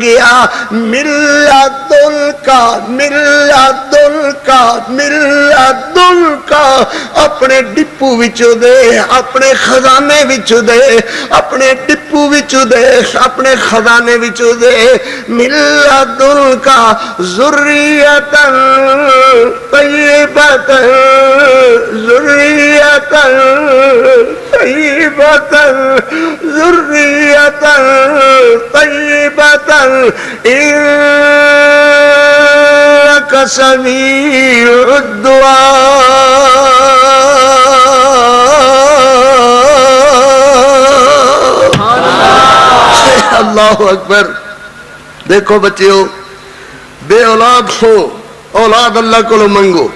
منگیا ملتل کا اپنے ڈپو وچوں دے اپنے خزانے وچوں دے اپنے ڈپو وچوں دے اپنے خزانے وچوں دے ملتل کا ذریتن طیبتن ذریتن طیبتن ذریتن طیبتن انک سمیع الدعاء اللہ اکبر. دیکھو بچیو بے اولاد ہو اولاد اللہ کو منگو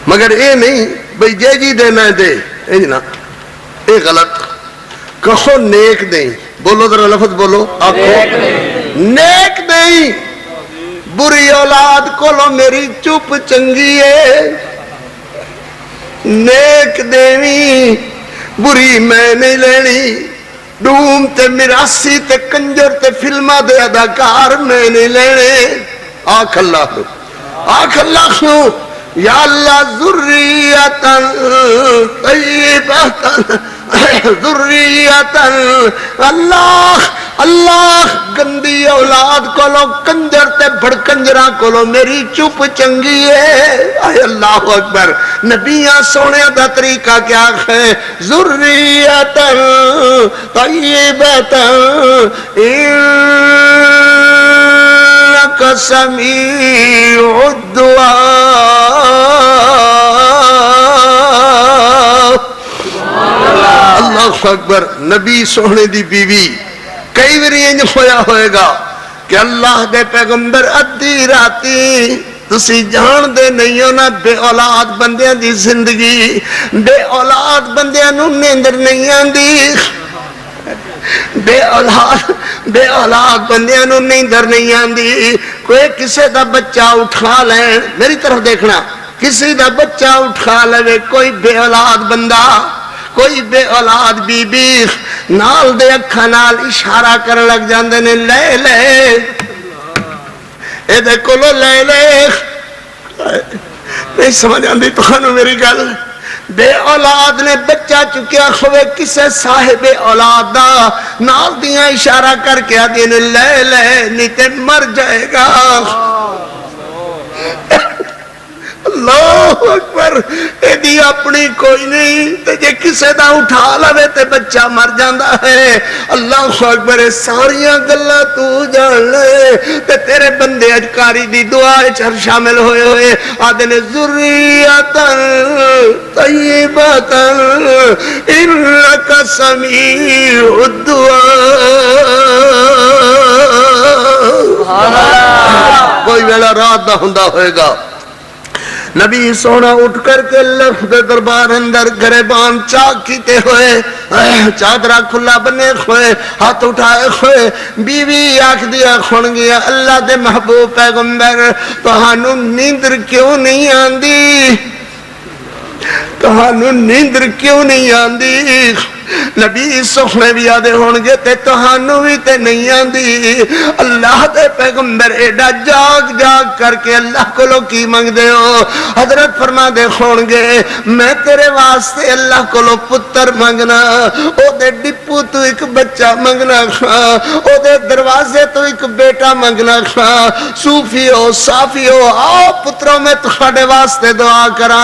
مگر اے نہیں بھئی جے جی دینا ہے دے نا اے غلط کہو نیک دیں بولو ذرا لفظ بولو آخو نیک دیں بری اولاد کو لو میری چپ چنگی ہے نیک دیوی بری میں نہیں لینی ڈوم تے مراسی تے کنجر تے فلمہ دے اداکار میں نہیں لینے آکھ اللہ یا اللہ ذریتن طیبتن ذریتن اللہ گندی اولاد کو لو کنجر تے بھڑکنجرہ کو لو میری چپ چنگی ہے. اے اللہ اکبر نبیاں سونے دا طریقہ کیا ہے ذریتن طیبتن انک سمیع الدعاء. اللہ اکبر. نبی سونے دی بیوی کئی بری انج ہویا ہوئے گا کہ اللہ دے پیغمبر ادھی راتی تسی جان دے نہیں ہونا بے اولاد بندیاں دی زندگی بے اولاد بندیاں نو نیندر نہیں آندی بے اولاد بندیاں نو نیندر نہیں آندی. کوئی کسے دا بچہ اٹھا لیں میری طرف دیکھنا کسی دا بچہ اٹھا لے کوئی بے اولاد بندہ کوئی بے اولاد بی بی نال دے اکھا نال اشارہ کر لگ جاندے نے لے لے اے دے کولو لے لے نہیں سمجھ آندی تو خانو میری گل بے اولاد نے بچہ چکیا خوے کسے صاحب اولاد دا نال دیاں اشارہ کر کے آدھی نے لے لے نہیں تے مر جائے گا. اللہ اکبر. ایدی اپنی کوئی نہیں تے جے کسے دا اٹھا لوے تے بچہ مر جاندہ ہے. اللہ اکبر. ساریاں گلہ تو جان لے تے تیرے بندے اجکاری دی دعا چر شامل ہوئے ہوئے آدھنے ذریتن طیبتن انک سمیع الدعاء. کوئی ویلہ رات دا ہندہ ہوئے گا نبی سونا اٹھ کر کے اللہ دے دربار اندر گریبان چاک کیتے ہوئے چادرہ کھلا بنے ہوئے ہاتھ اٹھائے ہوئے بیوی آکھ دیا کھن گیا اللہ دے محبوب پیغمبر تہانوں نیندر کیوں نہیں آندی تہانوں نیندر کیوں نہیں آندی نبی سخنے بھی آدھے ہونگے تے تہانوں بھی تے نہیں آندی اللہ دے پیغمبر ایڈا جاگ جاگ کر کے اللہ کو لو کی منگ دے ہو حضرت فرما دے ہونگے میں تیرے واسطے اللہ کو لو پتر منگنا او دے ڈپو تو ایک بچہ منگنا او دے دروازے تو ایک بیٹا منگنا صوفی ہو صافی ہو آؤ پتروں میں تخاڑے واسطے دعا کرا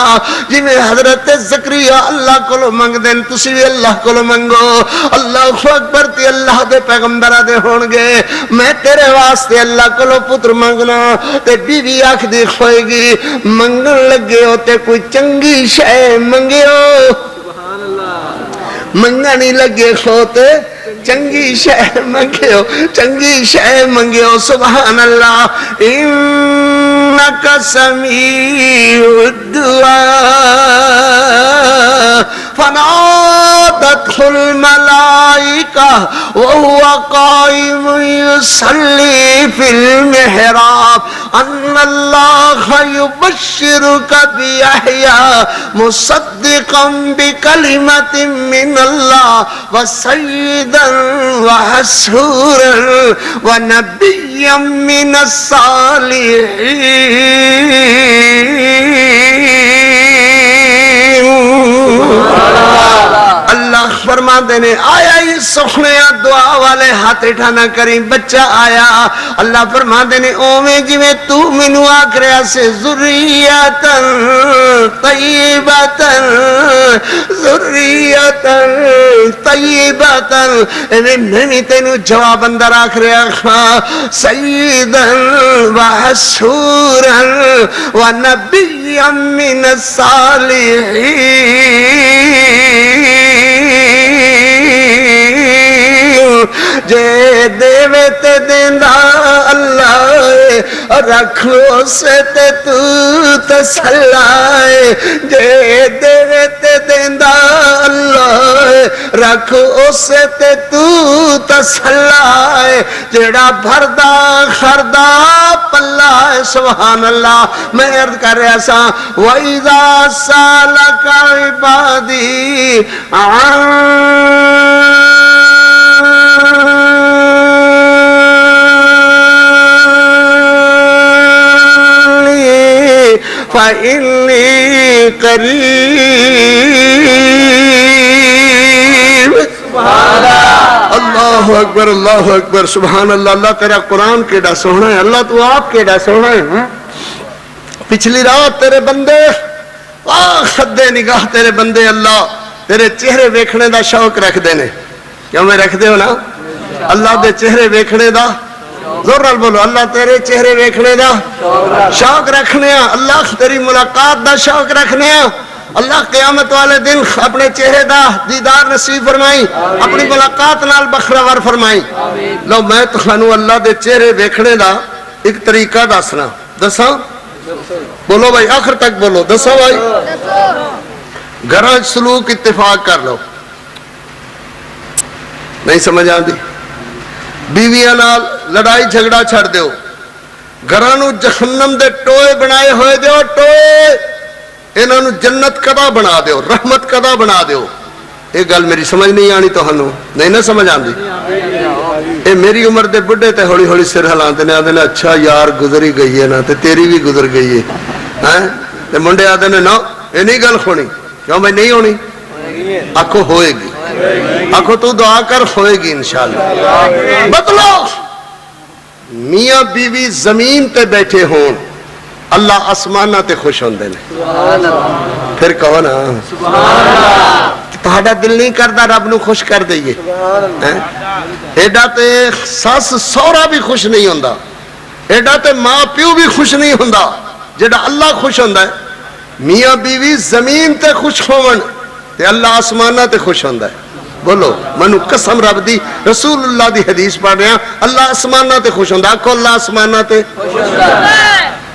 جی میں حضرت زکریہ اللہ کو لو منگ دیں تسی بھی اللہ کو لو منگو اللہ اکبر تی اللہ دے پیغمبرہ دے ہونگے میں تیرے واسطے اللہ کو لو پتر منگنا تے بیوی آنکھ دی کھوئے گی منگن لگے ہو تے کوئی چنگی شے منگے ہو منگنی لگے کھوتے چنگی شے منگے ہو چنگی شے منگے ہو سبحان اللہ انکا سمیع الدعاء فنادى حفتته الملائكة وهو قائم يصلي في المحراب أن الله يبشرك بيحيى مصدقا بكلمة من الله وسيدا وحسورا ونبيا من الصالحين. اللہ فرماتے نے آیا ہی سخنیا دعا والے ہاتھ اٹھانا کریں بچہ آیا. اللہ فرماتے نے اوویں جویں تو مینوں آکھ رہا سے ذریتاً طیبتاً ذریتاً طیبتاً میں تینوں جواب اندر آکھ رہا سیداً وحسوراً ونبیاً من الصالحین. جے دیوے تے دیندا اللہ رکھ اسے تے تو تسلائے. جے دیوے تے دیندا اللہ رکھ اسے تے تو تسلائے. جیڑا بھردا خردا پلہ ہے. سبحان اللہ. میں عرض کر رہا سا وَإِذَا سَأَلَكَ عِبَادِي فَإِنِّي قَرِيبٌ. اللہ اکبر اللہ اکبر سبحان اللہ. اللہ تیرا قرآن کیڑا سونا ہے. اللہ تو آپ کیڑا سونا ہے. پچھلی رات تیرے بندے خدے نگاہ تیرے بندے اللہ تیرے چہرے ویکھنے دا شوق رکھ دینے. کیوں میں رکھ دے ہو نا اللہ دے چہرے ویکھنے دا. زور نال بولو اللہ تیرے چہرے ویکھنے دا شوق رکھنے. اللہ تیری ملاقات دا شوق رکھنے. اللہ قیامت والے دن اپنے چہرے دا دیدار نصیب فرمائی. اپنی ملاقات نال بخراور فرمائی. لو میں تخانو اللہ دے چہرے ویکھنے دا ایک طریقہ دسنا. دساں بولو بھائی آخر تک بولو. دسو بھائی گھراں سلوک اتفاق کر لو. نہیں سمجھ آندی بیویاں نال لڑائی جھگڑا چھڑ دیو. گھراں نو جہنم دے ٹوئے بنائے ہوئے دیو. ٹوئے انہاں نو جنت کدا بنا دیو رحمت کدا بنا دیو. یہ گل میری سمجھ نہیں آنی تو ہنو نہیں نہ سمجھ آندی. اے میری عمر دے بڑھے تے ہولی ہولی سر ہلاندے نے آدھے نے اچھا یار گزری گئی ہے نا تے تیری بھی گزر گئی ہے. تے منڈے آدھے نے نا یہ نہیں گل ہونی. کیوں میں نہیں ہونی؟ آنکھو ہوئے گی. آنکھو تو دعا کر ہوئے گی انشاءاللہ. بدلو میاں بیوی زمین تے بیٹھے ہون اللہ آسمانہ تے خوش ہوندے نے. پھر کہو نا تہاڈا دل نہیں کردا رب نو خوش کر دئیے. ایڈا تے ساس سورا بھی خوش نہیں ہوندا. ایڈا تے ماں پیو بھی خوش نہیں ہوندا جیڑا اللہ خوش ہوندا ہے. میاں بیوی زمین تے خوش ہون تے اللہ آسمانہ تے خوش ہوندا ہے. بولو منو قسم رب دی رسول اللہ دی حدیث پڑھ رہے ہیں اللہ آسمانہ تے خوش ہوندا. آکھو اللہ آسمانہ تے خوش ہوندا ہے.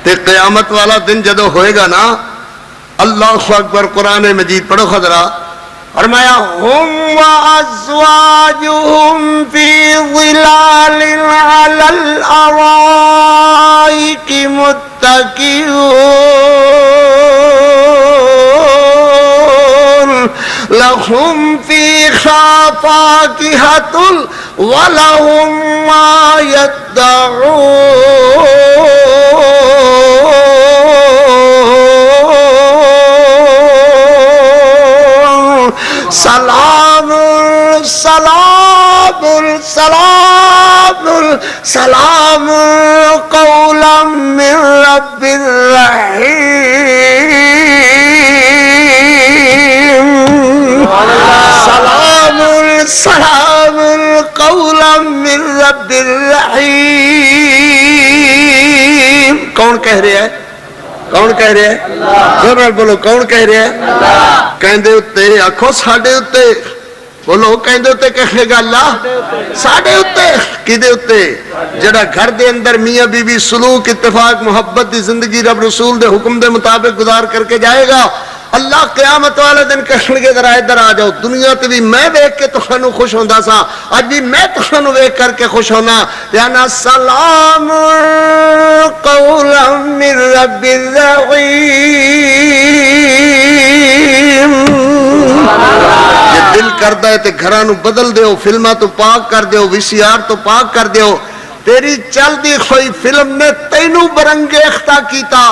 تے قیامت والا دن جدو ہوئے گا نا اللہ اکبر. قرآن مجید پڑھو خضرا. فرمایا ہم وازواجہم فی ظلال علی الارائک متکئون لہم فیہا فاکہۃ ولہم ما یدعون سلام سلام سلام سلام قولا من رب الرحیم. سلام سلام قولا من رب الرحیم. کون کہہ رہے ہیں؟ کون کہہ رہے ہیں؟ ذرا بولو کون کہہ رہے ہیں؟ کہندے اتے آکھو ساڈے اتے. بولو کہندے اتے کہے گا اللہ ساڈے اتے. کدے اتے؟ جڑا گھر دے اندر میاں بی بی سلوک اتفاق محبت دی زندگی رب رسول دے حکم دے مطابق گزار کر کے جائے گا اللہ قیامت والے دن کہن گے ذرا ادھر آ جاؤ، دنیا تے بھی میں ویکھ کے تسانو خوش ہوندا سا، اج بھی میں تسانو ویکھ کر کے خوش ہونا۔ یا سلام قولا من رب الرحیم۔ جے دل کردا ہے تے گھراں نو بدل دیو، فلماں تو پاک کر دیو، وی سی آر تو پاک کر دیو۔ تیری چل دی ہوئی فلم نے تینوں برنگیختہ کیتا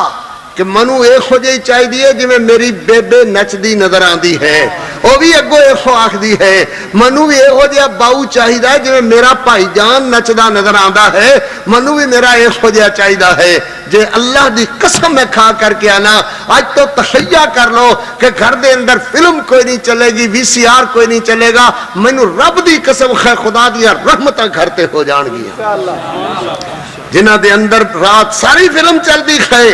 کہ منو ایک ہو جائی چاہی دیئے جی میں میری بیبے نچ دی نظر آن دی ہے، وہ بھی اگو ایک ہو آکھ دی ہے۔ منو بھی ایک ہو جایا باؤ چاہی دا ہے جی میں میرا پائی جان نچ دا نظر آن دا ہے، منو بھی میرا ایک ہو جایا چاہی دا ہے۔ جے اللہ دی قسم میں کھا کر کے آنا، آج تو تحیہ کر لو کہ گھر دے اندر فلم کوئی نہیں چلے گی، وی سی آر کوئی نہیں چلے گا، منو رب دی قسم خیر خدا دیا رحمتہ گھرتے ہو جان گیا۔ جنہ دے اندر رات ساری فلم چل دی خے،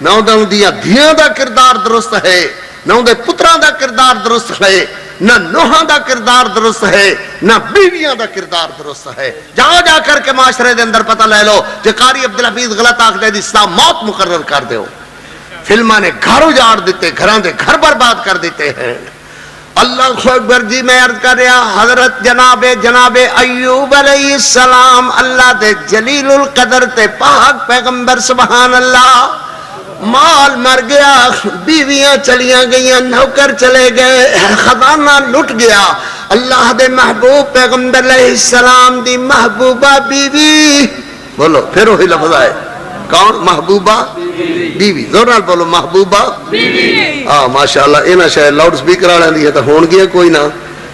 نہ انہوں دیا دھیاں دا کردار درست ہے، نہ انہوں دے پتران دا کردار درست ہے، نہ نوحاں دا کردار درست ہے، نہ بیویاں دا کردار درست ہے۔ جاؤ جا کر کے معاشرے دے اندر پتہ لے لو کہ قاری عبدالحفیظ غلط آکھ دے دی اسلام موت مقرر کر دیو۔ فلمہ نے گھر اجاڑ دیتے، گھران دے گھر برباد کر دیتے ہیں۔ اللہ اکبر جی میں عرض کر رہا حضرت جناب ایوب علیہ السلام اللہ دے جلیل القدر تے پاک پیغمبر سبحان اللہ، مال مر گیا، بیویاں چلیاں گئیاں، نوکر چلے گئے، خزانہ لٹ گیا۔ اللہ دے محبوب پیغمبر علیہ السلام دی محبوبہ بیوی، بولو پھر وہی لفظ آئے، کون؟ محبوبہ بیوی، زور نال بولو محبوبہ بیوی۔ ماشاءاللہ اینا شاید لاؤڈ سپیکر آ رہی ہے تو ہون گیا کوئی نہ،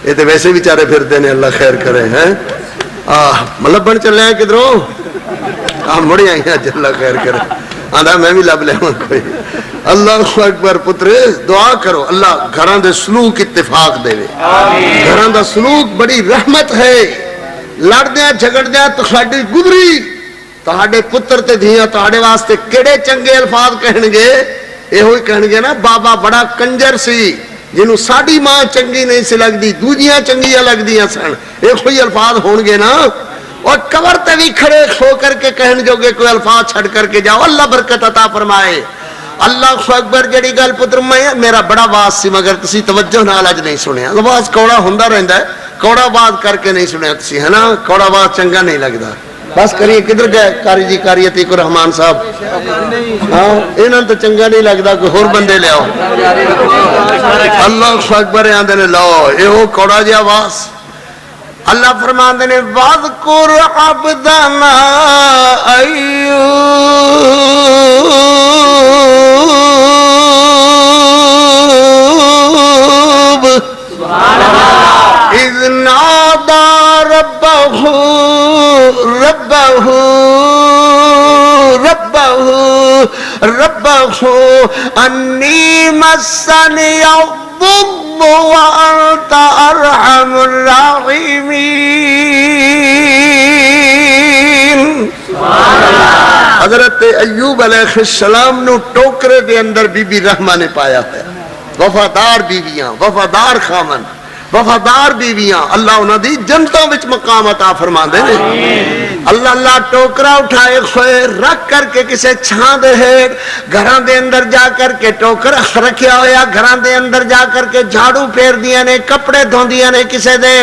یہ تو ویسے بھی چارے پھر دینے، اللہ خیر کرے ہیں۔ مطلب بن چلے ہیں کدھروں؟ مڑی آئی ہیں، اللہ خیر کرے، آدھا میں بھی لب لے ہوں کوئی۔ اللہ اکبر پتر دعا کرو اللہ گھران دے سلوک اتفاق دے، گھران دا سلوک بڑی رحمت ہے۔ لڑ دیا جھگڑ دیا تو ساڑی گزری، تہاڑے پتر تے دھیاں تہاڑے واسطے کیڑے چنگے الفاظ کہنگے، یہ ہوئی کہنگے نا بابا بڑا کنجر سی جنہوں ساڑی ماں چنگی نہیں سی لگ دی، دوجیاں چنگیاں لگ دیاں سن، یہ ہوئی الفاظ ہونگے نا۔ اور قبر تے بھی کھڑے ہو کر کے کہن جو گے کوئی الفاظ چھڑ کر کے جاؤ، اللہ برکت عطا فرمائے۔ اللہ اکبر جڑی گل پتر میں میرا بڑا واز سی مگر تسی توجہ نال اج نہیں سنیا، واز کوڑا ہوندا رہندا ہے، کوڑا واز کر کے نہیں سنیا تسی ہے نا، کوڑا واز چنگا نہیں لگدا۔ بس کریے کدھر گئے قاری جی قاری عتیق الرحمان صاحب؟ ہاں انہاں تو چنگا نہیں لگدا، کوئی ہور بندے لے آؤ۔ اللہ اکبر آندے نے لاؤ ایہو کوڑا جیا واز۔ اللہ فرماندے نے وَاذْكُرْ عَبْدَنَا أَيُّوبَ إِذْ نَادَى رَبَّهُ أَنِّي مَسَّنِيَ الضُّرُّ وَأَنْتَ أَرْحَمُ الراحمین۔ حضرت ایوب علیہ السلام نو ٹوکرے دے اندر بی بی رحمہ نے پایا ہے، وفادار بیویاں، وفادار خامن، وفادار بیویاں، اللہ انہاں دی جنتوں وچ مقام عطا فرما دے نے۔ اللہ اللہ ٹوکرا اٹھائے خوئے رکھ کر کے کسے چھان دے ہے، گھران دے اندر جا کر کے ٹوکرا رکھیا ہویا، گھران دے اندر جا کر کے جھاڑو پھیر دیا نے، کپڑے دھون دیا نے کسے دے۔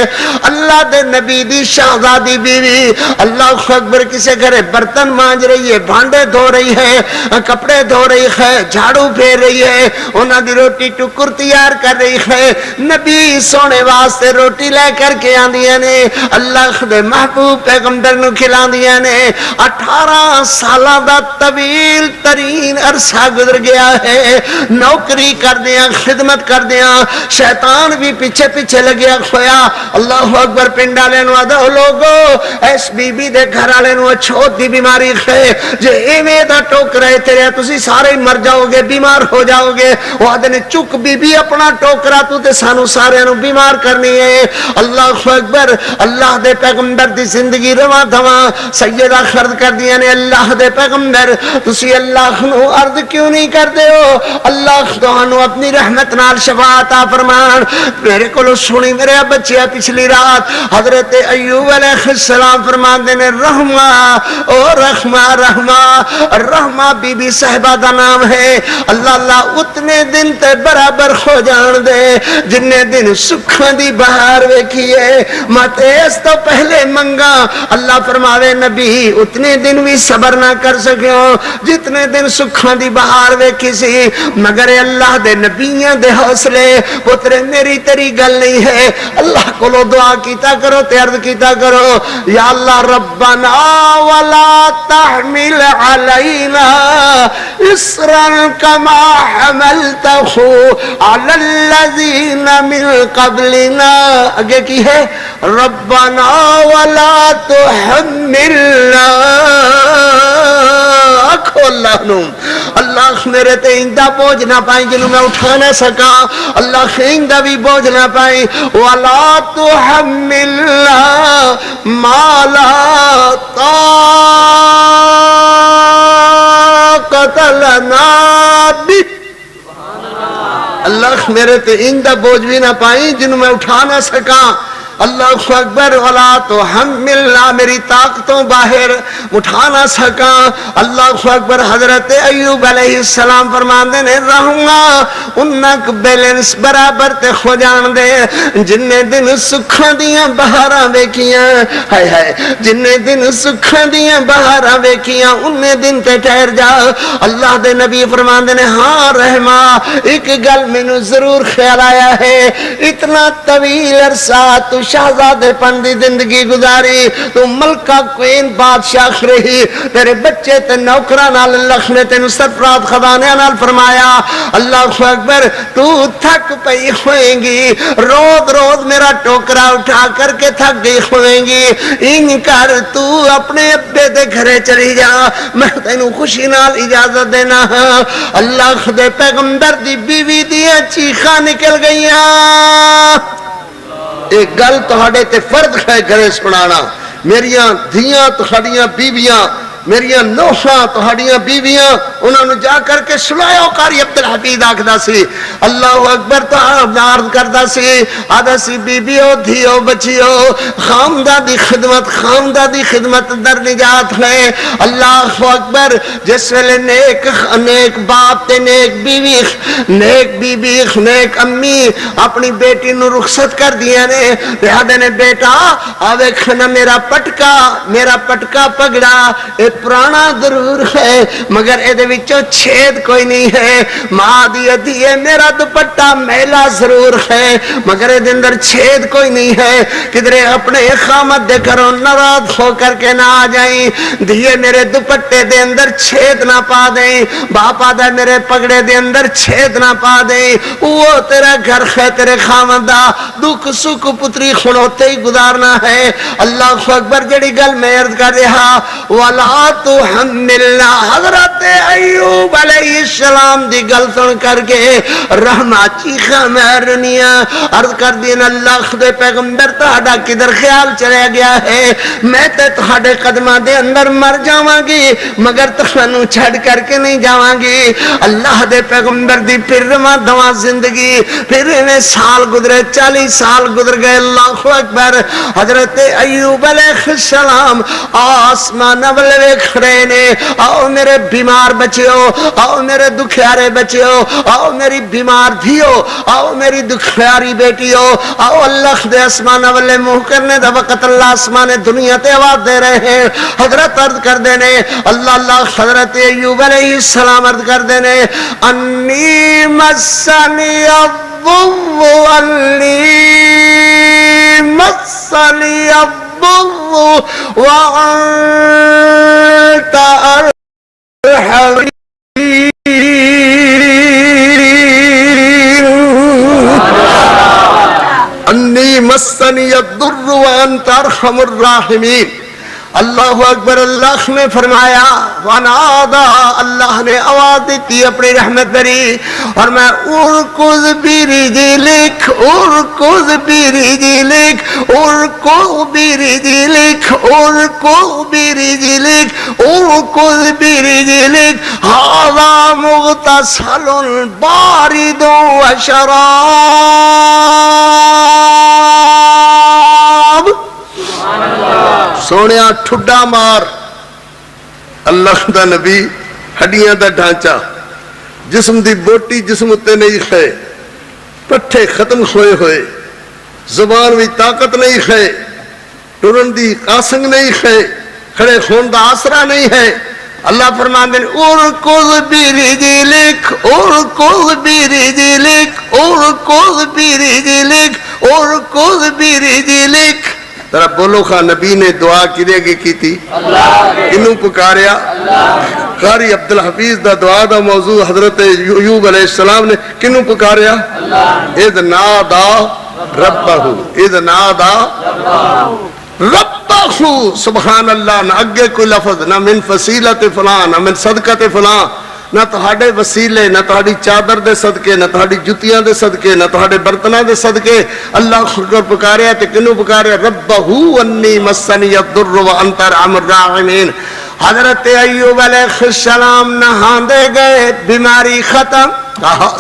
اللہ دے نبی دی شہزادی بیوی اللہ اکبر کسے گھرے برتن مانج رہی ہے، بھانڈے دھو رہی ہے، کپڑے دھو رہی ہے، جھاڑو پھیر رہی ہے، انہاں دی روٹی ٹکر تیار کر رہی ہے، نبی سونے واسطے روٹی لے کر کے آندیاں نے، اللہ دے محبوب پیغمبر نو کھلا دیا نے۔ 18 سالہ دا طویل ترین عرصہ گزر گیا ہے، نوکری کر دیا، خدمت کر دیا، شیطان بھی پیچھے پیچھے لگیا کھویا۔ اللہ اکبر پنڈا لینو آدھو لوگو ایس بی بی دے گھر آلینو چھوٹ دی بیماری ہے، جے ایویں دا ٹوک رہے تیرے تسی سارے مر جاؤ گے، بیمار ہو جاؤ گے۔ وہ آدھے نے چک بی بی اپنا ٹوکرا تو تے سانو سارے نو بیمار اختیار کرنی ہے. اللہ اکبر. اللہ دے پیغمبر دی زندگی رواں دواں سیدہ خرد کر دیا نے اللہ دے پیغمبر تسی اللہ نو عرض کیوں نہیں کرتے ہو اللہ تانوں اپنی رحمت نال شفاعت عطا فرمان. میرے کو سنی میرے بچے پچھلی رات حضرت ایوب علیہ السلام فرماندے نے رحمہ او رحمہ رحمہ رحمہ بی بی صاحبہ دا نام ہے. اللہ اللہ اتنے دن تے برابر ہو جان دے جننے دن سکھاں دی بہار ویکھی ہے مت اس تو پہلے منگا. اللہ فرماوے نبی اتنے دن بھی صبر نہ کر سکیو جتنے دن سکھاں دی بہار ویکھی سی مگر اللہ دے نبیاں دے حوصلے پتر میری تیری گل نہیں ہے. اللہ کو دعا کیتا کرو تے عرض کیتا کرو یا اللہ ربنا ولا تحمل علینا اسرا کما حملته علی الذین من قبلنا. آگے کی ہے ربنا ولا تحملنا آکھو اللہ نو اللہ میرے تے اندہ بوجھ نہ پائیں جنہوں میں اٹھا نہ سکا اللہ اندہ بھی بوجھ نہ پائیں وَلَا تُحَمِّلْنَا مَا لَا طَاقَةَ لَنَا بِهِ. اللہ میرے تے اندہ بوجھ بھی نہ پائیں جنہوں میں اٹھا نہ سکا. اللہ اکبر. ولا تو حملنا میری طاقتوں باہر اٹھا نہ سکا. اللہ اکبر. حضرت ایوب علیہ السلام فرماندے نے رہوں انک بیلنس برابر تے ہو جان دے جننے دن سکھاں دیاں بہاراں ویکھیاں ہائے ہائے جننے دن سکھاں دیاں بہاراں ویکھیاں اننے دن تے ٹھہر جا. اللہ دے نبی فرماندے نے ہاں رحمہ ایک گل مینوں ضرور خیال آیا ہے اتنا طویل عرصہ تو شہزادے پن دی زندگی گزاری تو ملکہ کوئین بادشاہ رہی تیرے بچے تے نوکران نال اللہ نے تینوں سرفراز خزانے نال فرمایا. اللہ اکبر. تو تھک پئی ہوئیں گی روز روز میرا ٹوکرا اٹھا کر کے تھک گئی ہوئیں گی ان کر تو اپنے ابے دے گھرے چلی جا میں تینوں خوشی نال اجازت دینا. اللہ دے پیغمبر دی بیوی دیاں چیخاں نکل گئیاں. ایک گل تہاڈے تے فرض ہے گھرے سنانا میریاں دھیاں تہاڈیاں بیویاں میریاں نوحاں تہاڈیاں بیویاں انہاں نو جا کر کے سنایا قاری عبدالحفیظ آکھدا سی اللہ اکبر تو عرض کردا سی آدھا سی بیبیو دھیو بچیو خامدہ دی خدمت در نجات ہے. اللہ اکبر. جس ویلے نیک باپ تے نیک بیوی نیک امی اپنی بیٹی نو رخصت کر دیا نے لہذا نے بیٹا آوے کھنا میرا پٹکا پگڑا پرانا ضرور ہے مگر اے وچوں چھید کوئی نہیں ہے. ماں دی ادھیے میرا دوپٹہ میلا ضرور ہے مگر اے اندر چھید کوئی نہیں ہے. کدھرے اپنے خامد دے گھروں ناراض ہو کر کے نہ آ جائیں دھیے میرے دوپٹے دے اندر چھید نہ پا دیں باپا دا میرے پگڑے دے اندر چھید نہ پا دیں. وہ تیرا گھر ہے تیرے خامد دا دکھ سکھ پتری کھڑوتے ہی گزارنا ہے. اللہ اکبر. جڑی گل میں عرض کر رہا وَلَا تُحَمِّلْنَا حضرت ایوب علیہ السلام دی گل سن کر کے رحمہ چیخا مہرنیاں عرض کر دین اللہ دے پیغمبر تہاڈا کدھر خیال چلے گیا ہے میں تے تہاڈے قدماں دے اندر مر جاواں گی مگر تہانوں چھڈ کر کے نہیں جاواں گی. اللہ دے پیغمبر دی پھر رواں دواں زندگی پھر انہیں سال گزرے 40 سال گزر گئے. اللہ اکبر. حضرت ایوب علیہ السلام آسمان والے کھڑے نے آؤ میرے بیمار بچیو آؤ میرے دکھیارے بچیو آؤ میری بیمار دھیو آؤ میری دکھیاری بیٹیو آؤ اللہ دے آسمان والے منہ کرنے دا وقت اللہ آسمان دنیا تے آواز دے رہے ہیں. حضرت عرض کر دینے اللہ حضرت ایوب علیہ السلام عرض کر دینے انی مسنی الضر وأنت أرحم انی مسنی الضر وانت ارحم الراحمین. اللہ اکبر. اللہ نے فرمایا ونادا، اللہ نے آواز دیتی اپنی رحمت بری اور میں ارکض برجلک، ارکض برجلک، ارکض برجلک، ارکض برجلک، ارکض برجلک، ھذا مغتسل بارد وشراب. سونیا ٹھڈا مار. اللہ دا نبی ہڈیاں دا ڈھانچہ، جسم دی بوٹی جسم اتے نہیں کھے، پٹھے ختم ہوئے ہوئے، زبان بھی طاقت نہیں ہے، ٹرن دی قاسنگ نہیں ہے، کھڑے خون دا آسرا نہیں ہے. اللہ فرمان دیں ارکض برجلک، ارکض برجلک، ارکض برجلک، ارکض برجلک. ذرا بولو خواہ نبی نے دعا کدے گی کی تھی؟ کنوں پکاریا؟ قاری عبدالحفیظ دا دعا دا موضوع حضرت ایوب علیہ السلام نے کنوں پکاریا؟ اذ نادا ربہ، اذ نادا ربہ. سبحان اللہ. نہ اگے کوئی لفظ، نہ من فصیلت فلان، نہ من صدقت فلان، نہ تہاڈے وسیلے، نہ تہاڈی چادر دے صدقے، نہ تہاڈی جتیاں دے صدقے، نہ تہاڈے برتناں دے صدقے. اللہ کو پکاریا تے کنوں پکاریا؟ ربہ انی مسنی الضر وانت ارحم الراحمین. حضرت ایوب علیہ السلام نہاندے گئے، بیماری ختم.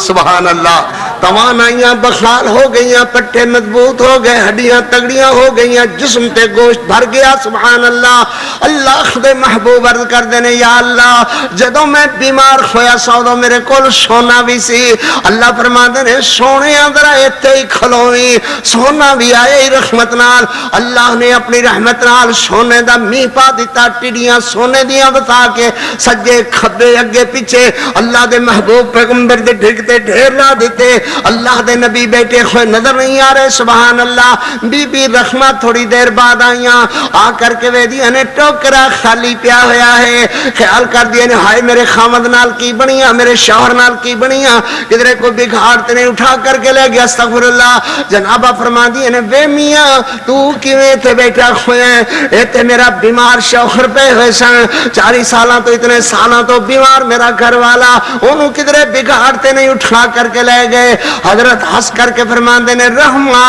سبحان اللہ. توانائیاں بحال ہو گئیاں، پٹھے مضبوط ہو گئے، ہڈیاں تگڑیاں ہو گئیاں، جسم تے گوشت بھر گیا. سبحان اللہ. اللہ دے محبوب عرض کر دینے یا اللہ جدوں میں بیمار ہویا سودوں میرے کول سونا بھی سی. اللہ فرما دینے سونے ذرا ایتھے ہی کھلویں، سونا بھی آئے ہی رحمت نال. اللہ نے اپنی رحمت نال سونے دا می پا دیتا، ٹڈیاں سونے دیاں بتا کے سجے کھبے اگے پیچھے اللہ دے محبوب پیغمبر دے ڈھگتے ڈھیر لا دیتے. اللہ دے نبی بیٹے ہوئے نظر نہیں آ رہے. سبحان اللہ. بی بی رحمہ تھوڑی دیر بعد آئیاں، آ کر کے ویدیاں نے ٹوکرا خالی پیا ہویا ہے. خیال کر دیا نے ہائے میرے خامد نال کی بنیاں، میرے شوہر نال کی بنیاں، کدھرے کو بگھاڑتے نے اٹھا کر کے لے گیا. استغفر اللہ. جنابہ فرما دیے نے وے میاں تو کیویں تے بیٹھا ہوئے ہیں؟ اے تے میرا بیمار شوہر پہ ہوئے سن، 40 سالاں تو اتنے سالاں تو بیمار میرا گھر والا، انہوں کدھرے بگھاڑتے نہیں اٹھا کر کے لے گئے. حضرت ہنس کر کے فرماندے نے رحمہ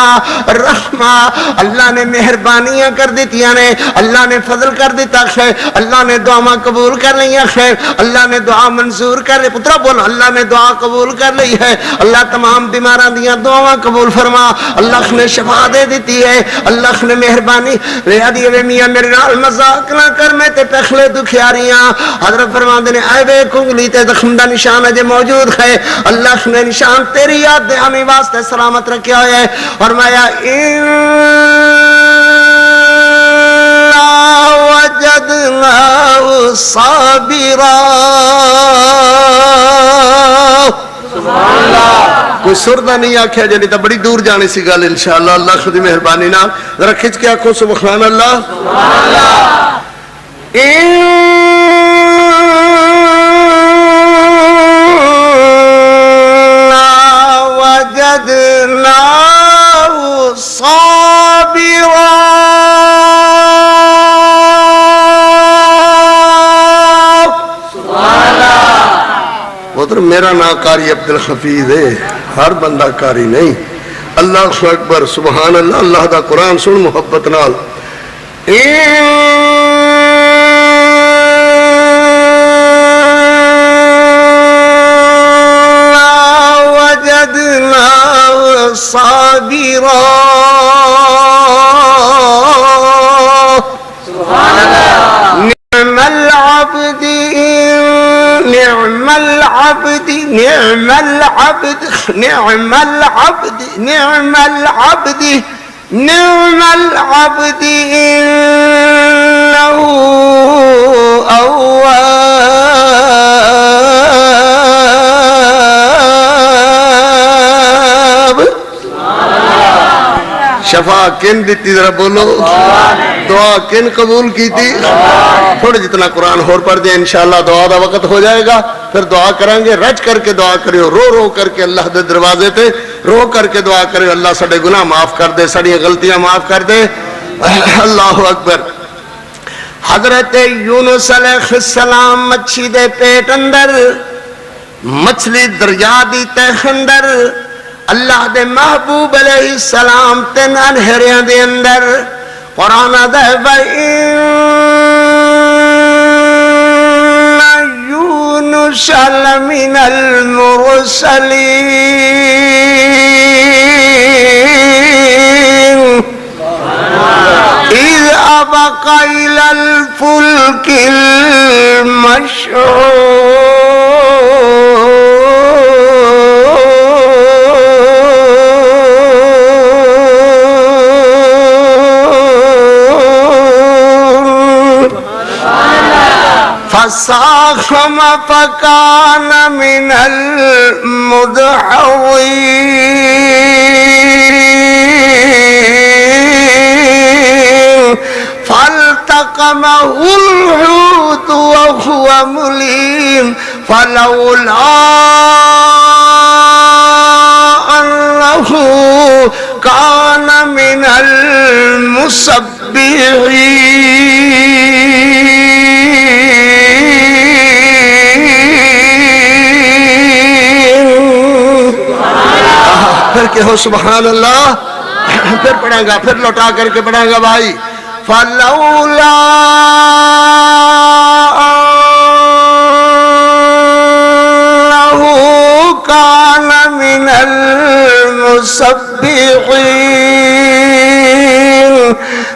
رحمہ، اللہ نے مہربانیاں کر دیتیاں نے، اللہ نے فضل کر دیتا ہے، اللہ نے دعا قبول کر لیا ہے، اللہ نے دعا منظور کر لی. پترا بولو اللہ نے دعا قبول کر لی ہے. اللہ تمام بیماراں دیاں دعاواں قبول فرما. اللہ نے شفا دے دیتی ہے. اللہ نے مہربانی لیا دی. میاں میرے نال مذاق نہ کر، میں تے پخلے دکھیاریاں. حضرت فرماندے نے اے بے کنگلی تے زخم دا نشان اجے موجود ہے. اللہ نے نشان تیری یاد دہانی واسطے سلامت رکھیا ہے. فرمایا وجدناه صابرا. سبحان اللہ. کوئی سردہ نہیں آکھیا جنی تا بڑی دور جانے سی گل انشاءاللہ. اللہ خود مہربانی نال ذرا کھچ کے آکھو سبحان اللہ. سبحان اللہ. وجدناه صابرا. میرا نام قاری عبدالحفیظ ہے، ہر بندہ قاری نہیں. اللہ اکبر. سبحان اللہ. اللہ دا قرآن سن محبت نال. وجدناه صابرا. سبحان اللہ. نعم العبد نعم العبد نعم العبد نعم العبد نعم العبد نعم العبد إنه أواب. شفا کن دیتی ذرا بولو. دعا کن قبول کی تھی؟ تھوڑے جتنا قرآن اور پڑھ دیں انشاءاللہ دعا دا وقت ہو جائے گا. پھر دعا کریں گے. رج کر کے دعا کریو، رو رو کر کے اللہ دے دروازے تے رو کر کے دعا کریو. اللہ سڑے گناہ معاف کر دے، سڑی غلطیاں معاف کر دے. اللہ اکبر. حضرت یونس علیہ السلام مچھی دے پیٹ اندر مچھلی دریا دی تہ اندر اللہ دے محبوب علیہ السلام تین انہریاں دے اندر قرآن دے وَإِنَّ یونس لَمِنَ الْمُرْسَلِينَ إِذْ أَبَقَ إِلَى الْفُلْكِ المشحون فساهم فكان من المدحضين فالتقمه الحوت وهو مليم فلولا أنه كان من المسبحين پھر کہ ہو سبحان اللہ پھر پڑھیں گا پھر لوٹا کر کے پڑھیں گا بھائی فَلَوْلَا أَنَّهُ كَانَ مِنَ الْمُسَبِّحِينَ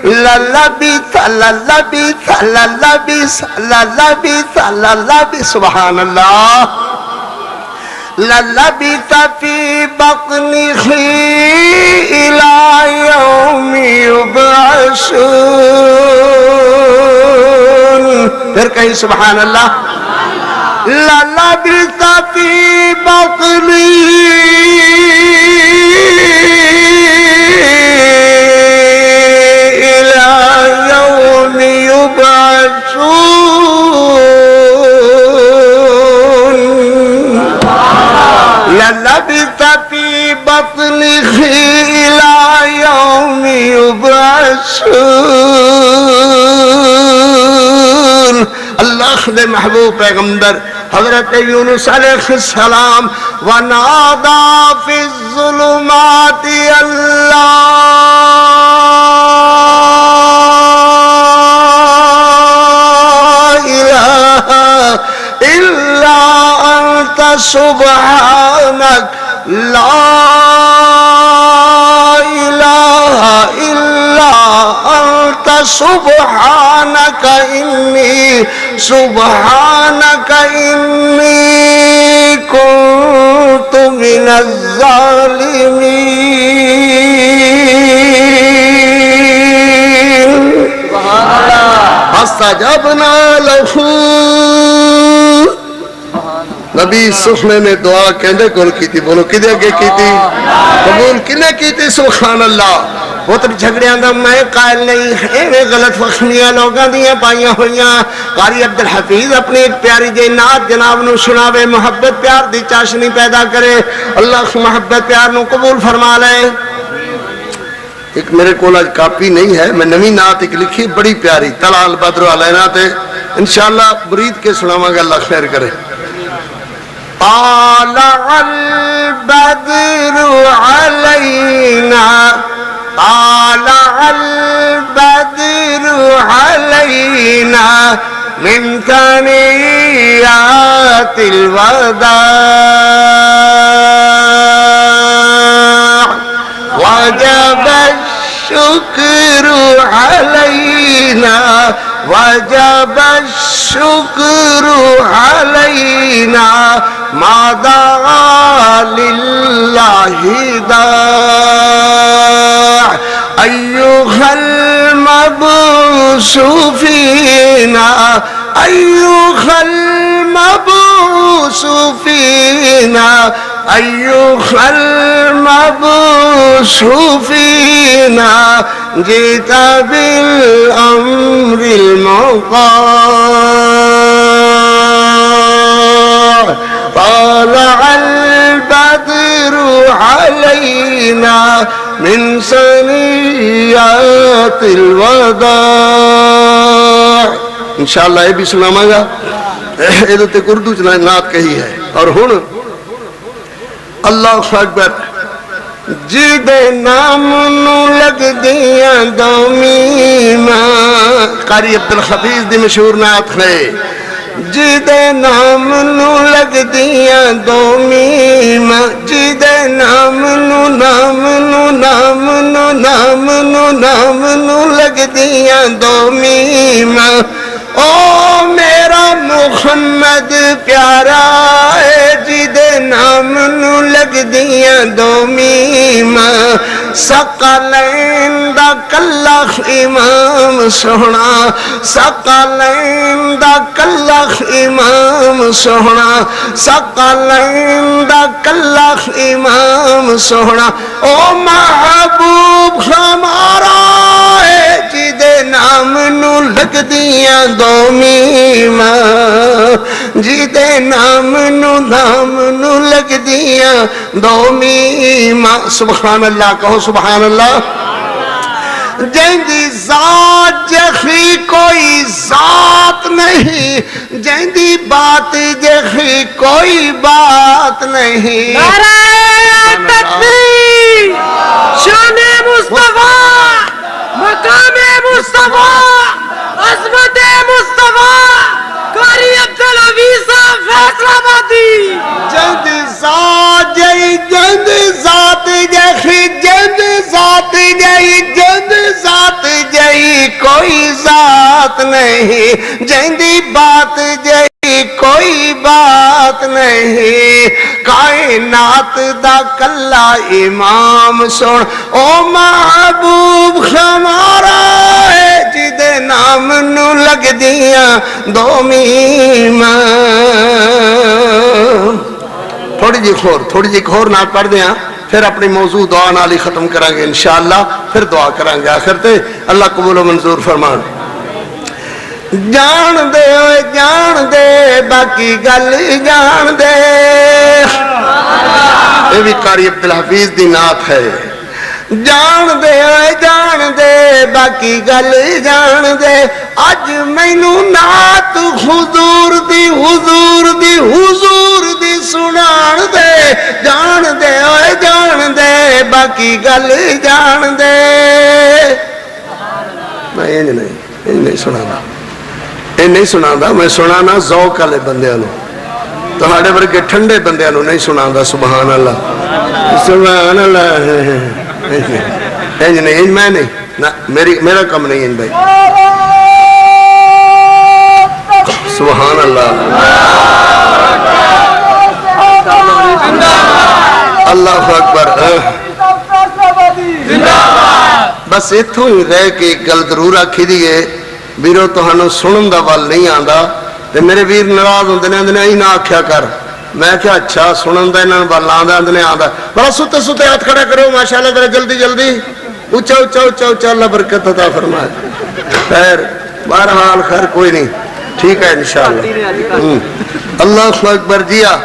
لَلَّبِثَ سبحان اللہ لَلَّبِثَ فِي بَطْنِهِ إِلَى يَوْمِ يُبْعَثُونَ پھر کہیں سبحان اللہ لَلَّبِثَ فِي بَطْنِهِ إِلَى يَوْمِ يُبْعَثُونَ لَلَّبِثَ فِي بَطْنِهِ إِلَى يَوْمِ يُبْعَثُونَ اللہ دے محبوب پیغمبر حضرت یونس علیہ السلام وَنَادَى فِي الظُّلُمَاتِ اللَّهَ إِلَهَ إِلَّا أَنْتَ سُبْحَانَكَ لا إله إلا أنت سبحانك إني كنت من الظالمين فاستجبنا له نبی سخنے نے دعا کہندے کول کی تھی بولو کدے اگے کی تھی قبول کنے کی تھی سبحان اللہ پتر جھگڑیاں دا میں قائل نہیں ایویں غلط فہمیاں لوگاں دیاں پائیاں ہوئیاں قاری عبدالحفیظ اپنی ایک پیاری جی نعت جناب نو سناوے محبت پیار دی چاشنی پیدا کرے اللہ محبت پیار نو قبول فرما لے ایک میرے کول آج کاپی نہیں ہے میں نویں نعت ایک لکھی بڑی پیاری طلع البدر علینا تے انشاءاللہ برید کے سناواں گا اللہ خیر کرے طالع البدر علينا طالع البدر علينا من ثنيات الوداع وجب الشكر علينا وجب الشكر علينا ما دعا لله داع أيها المبعوث فينا أيها المبعوث فينا أيها المبعوث فينا جئت بالأمر المطاع طلع البدر علينا من ثنيات الوداع انشاءاللہ یہ بھی سناواں گا یہ تے اردو چ نعت کہی ہے اور ہن اللہ اکبر جدے نام نو لگ دیاں دو میماں قاری عبدالحفیظ دی مشہور نعت ہے جدے نام نو لگ دیاں دو میماں جدے نام نو نام نو نام نو نام نو نام نو لگ دیاں دو میماں او میرا محمد پیارا ہے جدے نام نو لگ دیاں دو میماں ثقلین دا کلا امام سونا ثقلین دا کلا امام سونا ثقلین دا کلا امام سونا او محبوب ہمارا ہے جدے نام نو لگ دیاں دو میماں جدے نام نو لگ دیاں دو میماں سبحان اللہ کہو سبحان اللہ جیندی ذات جیسی کوئی ذات نہیں جیندی بات جیسی کوئی بات نہیں نعرہ تکبیر شان مصطفیٰ مقام مصطفیٰ عظمت مصطفیٰ قاری عبدالحفیظ صاحب فیصلہ آبادی جیندی ذات جی جیندی ذات جیسی جیندی ذات جی جیندی ذات جی کوئی ذات نہیں جیندی بات جی کوئی بات نہیں کائنات دا کلا امام سن او محبوب ہمارا ہے جدے نام نو لگ دیاں دو میماں تھوڑی جی خور نہ پڑھ دیاں پھر اپنی موضوع دعا نال ہی ختم کریں گے انشاءاللہ پھر دعا کریں گے آخر تے اللہ قبول و منظور فرمان جان دے باقی گل جان دے یہ بھی قاری عبدالحفیظ دی نعت ہے جان دے باقی گل جان دے اج مینو نعت حضور دی سنان دے جان دے باقی گل جان دے میں نہیں سنانا یہ نہیں سنانا میں سنانا ذوق والے بندیاں نو تہاڈے ورگے ٹھنڈے بندیاں نو نہیں سنانا سبحان اللہ سبحان اللہ انج نہیں میں نہیں میرا کم نہیں بھائی سبحان اللہ اللہ اکبر بس اتھوں ہی رہ کے ایک گل ضرور آکھی دیئے بیرو تہانوں سنن دا وال نہیں آندا تے میرے ویر ناراض ہوندے نے آندے نہیں نہ آکھیا کر میں کہا اچھا سنن دا انہاں وال آندا نہیں آندا بڑا ستے ہاتھ کھڑا کرو ماشاءاللہ ذرا جلدی اونچا اللہ برکت عطا فرمائے خیر بہرحال خیر کوئی نہیں ٹھیک ہے انشاءاللہ اللہ اکبر جیا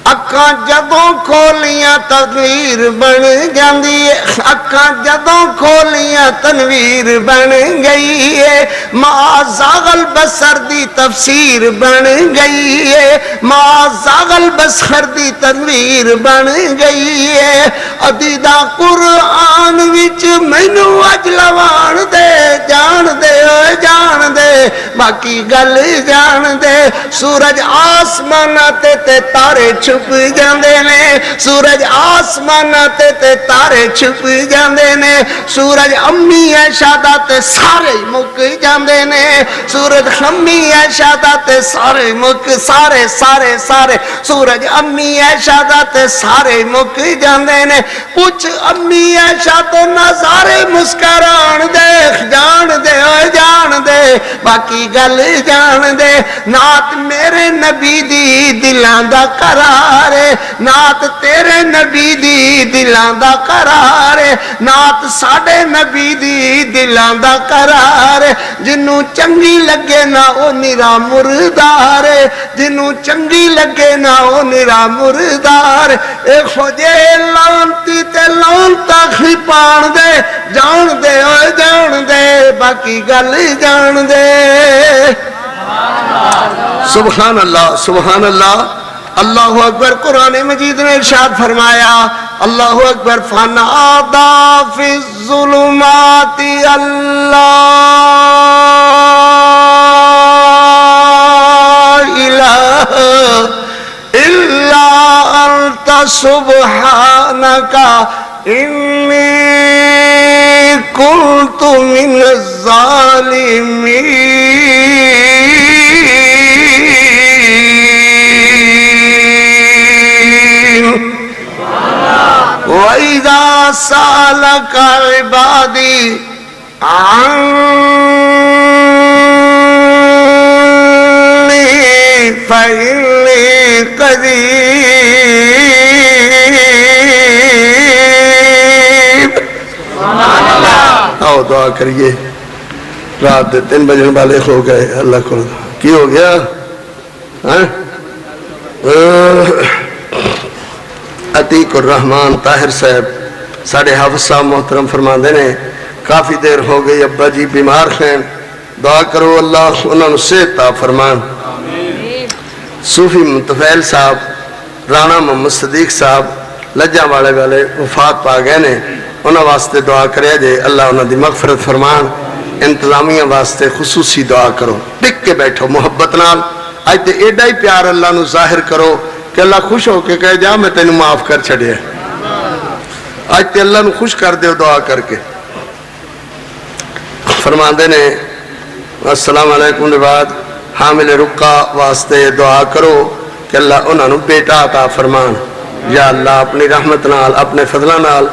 اکھاں جدوں کھولیاں تنویر بن جاندی ہے اکھاں جدوں کھولیاں تنویر بن گئی ہے ما زاغل بصر دی تفسیر بن گئی ہے ما زاغل بصر دی تنویر بن گئی ہے عدیدہ قرآن وچ مینوں اج لوان دے جان دے باقی گل جان دے سورج آسمان تے تارے چھپ جاندے نے سورج آسمان تے تارے چھپ جاندے نے سورج امی عائشہ دا تے سارے مک جاندے نے سورج امی عائشہ دا تے سارے مک سارے سورج امی عائشہ دا تے سارے مک جاندے نے پوچھ امی عائشہ تو نظارے مسکران دے جان دے باقی گل جان دے نا نات میرے نبی دی دلاں دا قرار ہے، نات تیرے نبی دی دلاں دا قرار ہے، نات ساڈے نبی دی دلاں دا قرار ہے، جنوں چنگی لگے نہ او نرا مردار ہے، جنوں چنگی لگے نہ او نرا مردار ہے۔ اے خوجے لانتی تے لانتا کھپان دے، جان دے اوے جان دے، باقی گل جان دے۔ سبحان اللہ سبحان اللہ، اللہ اکبر۔ قرآن مجید نے ارشاد فرمایا، اللہ اکبر، فنادا فی الظلمات اللہ الہ الا انت سبحانک انی کنت من الظالمین۔ وَإِذَا سَأَلَكَ عِبَادِي عَنِّي فَإِنِّي قَرِيبٌ۔ آؤ دعا کریے، رات دے 3 بجن والے ہو گئے، اللہ کو کی ہو گیا؟ عتیق الرحمان طاہر صاحب ساڑھے حافظ صاحب محترم فرماندے نے کافی دیر ہو گئی، ابا جی بیمار ہیں، دعا کرو اللہ انہوں نے صحت عطا فرمان۔ صوفی منتفیل صاحب، رانا محمد صدیق صاحب لجا والے والے وفات پا گئے نے، انہوں واسطے دعا کرے جے اللہ انہوں دی مغفرت فرمان۔ انتظامیہ واسطے خصوصی دعا کرو، ٹک کے بیٹھو محبت نال، آج تے ایڈا ہی پیار اللہ نو ظاہر کرو کہ اللہ خوش ہو کے کہے جا میں تینوں معاف کر چھڑیا۔ آج تے اللہ نو خوش کر دے دعا کر کے۔ فرماندے نے السلام علیکم دے بعد حامل رقہ واسطے دعا کرو کہ اللہ انہوں نے بیٹا عطا فرمان۔ یا اللہ اپنی رحمت نال اپنے فضلہ نال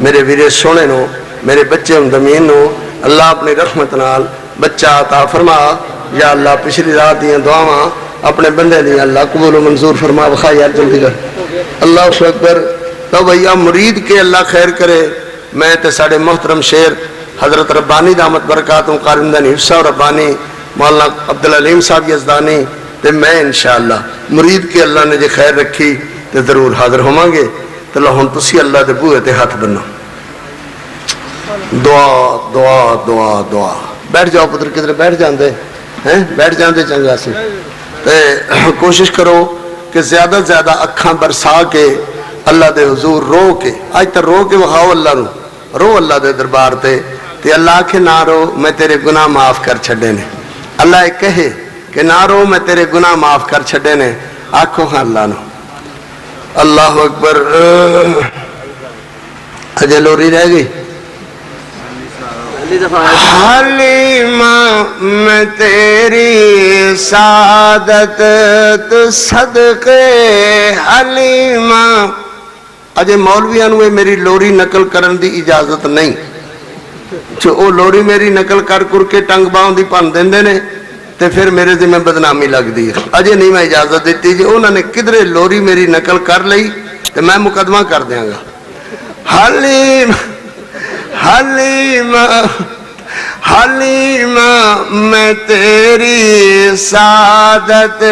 میرے ویرے سونے نو، میرے بچے امدمین نو اللہ اپنی رحمت نال بچہ عطا فرما۔ یا اللہ پچھلی رات دیاں دعاواں اپنے بندے دیاں اللہ قبول و منظور فرما، بخا یار جلدی کر۔ اللہ اکبر۔ تو بھیا مرید کے اللہ خیر کرے۔ میں تے ساڑے محترم شیر حضرت ربانی دامت برکاتوں قارندہ حفصہ ربانی مولانا عبدالعلیم صاحب یزدانی تے میں انشاءاللہ مرید کے اللہ نے جے خیر رکھی تے ضرور حاضر ہوماں گے۔ تو لہن تسی اللہ دے بوئے تے ہاتھ بننا، دعا دعا دعا دعا۔ بیٹھ جاؤ پتر، کدھر بیٹھ جاندے ہیں؟ بیٹھ جاندے چنگا سے۔ کوشش کرو کہ زیادہ زیادہ اکھاں برسا کے اللہ دے حضور رو کے، آج تک رو کے وہاؤ اللہ نو، رو اللہ دے دربار تے اللہ کے نہ رو میں تیرے گناہ معاف کر چھڑے نے۔ اللہ ایک کہے کہ نہ رو میں تیرے گناہ معاف کر چھڑے نے، آنکھوں ہاں اللہ نو۔ اللہ اکبر۔ اجے لوری رہ گئی۔ حلیمہ میں تیری سعادت تو صدقے حلیمہ۔ اجے مولویاں نو میری لوری نقل کرن دی اجازت نہیں، جو او لوری میری نقل کر کے ٹنگ باؤں دی پن دیندے نے تے پھر میرے ذمہ بدنامی لگ دی۔ اجے نہیں میں اجازت دیتی، جی انہوں نے کدھرے لوری میری نقل کر لئی تے میں مقدمہ کر دیاں گا۔ حلیمہ حلیمہ حلیمہ میں تیری سعادت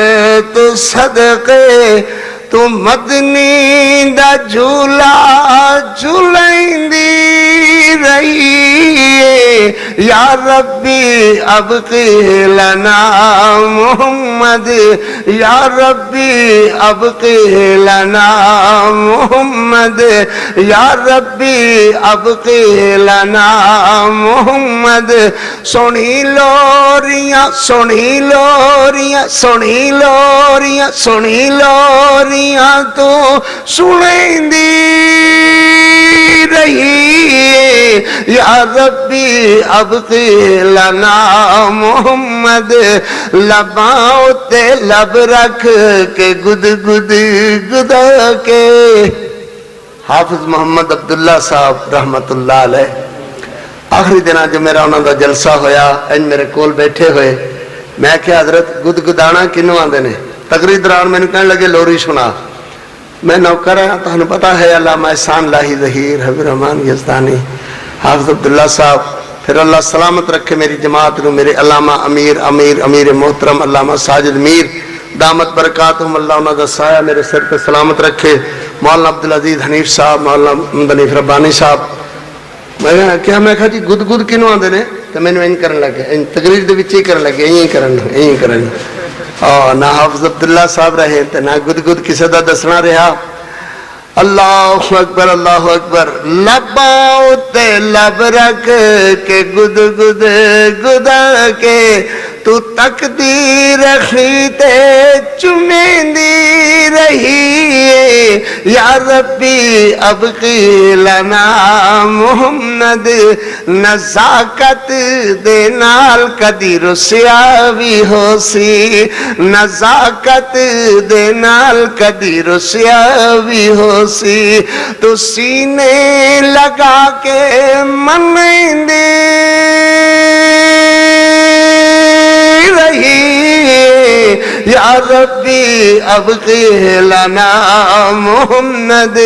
تو صدقے تو مدنی دا جھولا جھولائندی رہی یا ربی ابقی لنا محمد، یا ربی ابقی لنا محمد، یا ربی ابقی لنا محمد۔ سونی لوریاں سونی لوریاں سونی لوریاں سونی لوریاں تو سنیندی رہی یا ربی ابقی لنا محمد۔ لباں تے لب رکھ کے گد گد گدا کے۔ حافظ محمد عبداللہ صاحب رحمت اللہ علیہ آخری دنہ جو میرا انہوں دا جلسہ ہویا، انج میرے کول بیٹھے ہوئے، میں کہ حضرت گدگدانا کنوں آندے نے؟ تقریر دوران میں کہنے لگے لوری سنا. میں نوکر ہاں، تمہیں پتا ہے علامہ احسان لاہی ظہیر، حبیب الرحمان یزدانی، حافظ عبداللہ صاحب، پھر اللہ سلامت رکھے میری جماعت نو، میرے علامہ امیر محترم علامہ ساجد میر دامت برکاتہم، اللہ انہاں دا سایہ میرے سر پہ سلامت رکھے، مولانا عبدالعزیز حنیف صاحب، مولانا محمد حنیف ربانی صاحب. میں کہا جی گد کنوں آندے نے؟ تو میں نے این کرن لگے، تقریر دے وچ ہی کرن لگے، این کرن نہ حافظ عبداللہ صاحب رہے تے نہ گد کسے دا دسنا رہا. اللہ اکبر اللہ اکبر. لباں تے لب رکھ کے گد گدا کے تو تقدیر رکھی تے چمیندی رہی یا ربی ابقی لنا محمد نزاکت دے نال کدی رسیا بھی ہو سی، نزاکت دے نال کدی رسیا بھی ہو سی، تو سینے لگا کے منیندی رہی یا ربی ابقی لنا محمد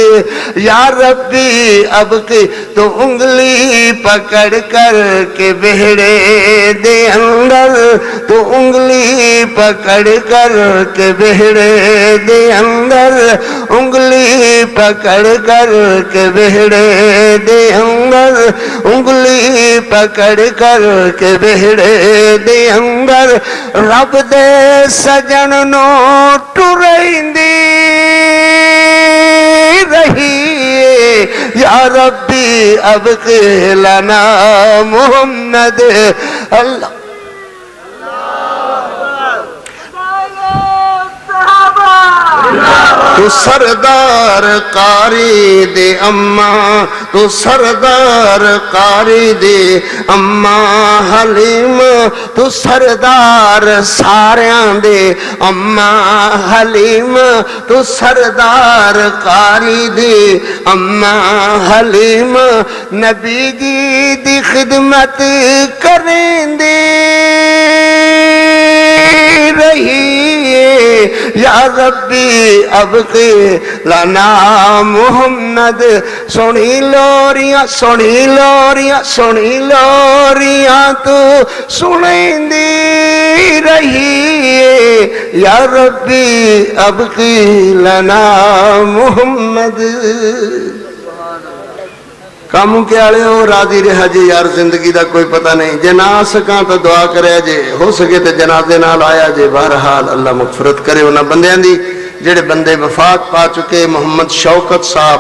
یا ربی ابقی. تو انگلی پکڑ کر کے بہڑے دے اندر، تو انگلی پکڑ کر کے بہڑے دے اندر، انگلی پکڑ کر کے بہڑے دے اندر، انگلی پکڑ کر کے بہڑے دے اندر رب دے سجن نو ٹریندی رہی یا ربی ابقی لنا محمد. اللہ تو سردار قاری دے اماں، تو سردار قاری دے اماں حلیم، تو سردار ساریاں دے اماں حلیم، تو سردار قاری دے اماں حلیم. نبی جی دی خدمت کریں دے رہی یا ربی ابقی لنا محمد. سونی لوریاں سونی لوریاں سونی لوریاں تو سنیندی رہی یا ربی ابقی لنا محمد. کاموں کے آلے ہو راضی رہا جی یار، زندگی دا کوئی پتہ نہیں، جے نہ آ سکاں تو دعا کرے جے، ہو سکے تو جنازے نال آیا جے. بہرحال اللہ مغفرت کرے انہاں بندیاں دی جڑے بندے وفات پا چکے. محمد شوکت صاحب